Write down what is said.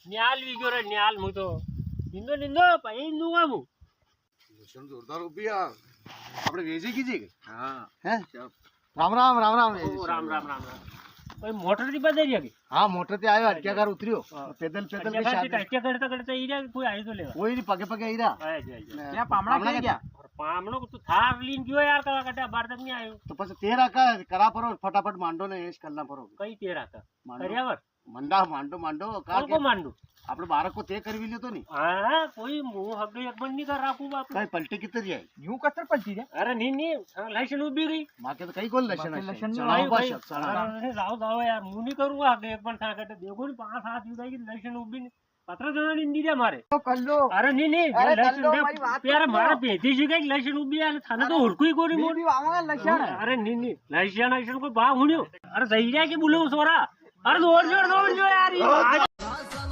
ન્યાલ વીગ્યો રે ન્યાલ હું તો નિંદો પછી ઇંદુ આમું લસણ જોરદાર ઉભી આ આપણે વેચી કીધી કે હા હે રામ રામ રામ રામ રામ રામ રામ કોઈ મોટર થી બદલી કે હા મોટર થી આવ્યો અટક્યાકાર ઉતર્યો પેદલ પેદલ કે ટચ્યા કરતા ઈ રહ્યા કોઈ આવી તો લેવા કોઈ ની પગે પગે ઈરા ત્યાં પામણા ક્યાં ગયા પામણો તું થાર લીન ગયો યાર કલા કટા બાર તક નહીં આવ્યો તો પછી તે રાખા કરા પરો ફટાફટ માંડો ને એશ કરના પરો કઈ તે રાખા કર્યાવર મંડા માંડો માંડો કોણ કો માંડું આપણે બાળકો તે કરવી લ્યો તો ની હા કોઈ હું હગે એક બંધ નહીં કર રાખું બાપ કઈ પલટી કિતર જાય ન્યુ કચર પલટી જાય અરે ની લાઈસન ઉભી ગઈ માકે તો કઈ કોલ લસણ લસણ હશે નું ચણાવ ભાઈ, બસ ચણાવ જાઓ જાઓ યાર હું નહીં કરું હગે એક પણ થા કટે દેખો ને 5-7 યુ ગઈ લાઈસન ઉભી ને 15 જણા ની દીધા મારે તો કલ્લો અરે નહીં અરે લાઈસન કલ્લો, મારી વાત તો પ્યાર મારા સાંભળો. પેથી શી કઈ લાઈસન ઉભી અને થાને તો હુરકુઈ ગોરી મોર બીબી વાવા લસણ અરે નહીં લાઈસન કોઈ ભાવ હુણ્યો અરે સહી જાય કે બોલો સોરા અરે દોડ યાર ઈ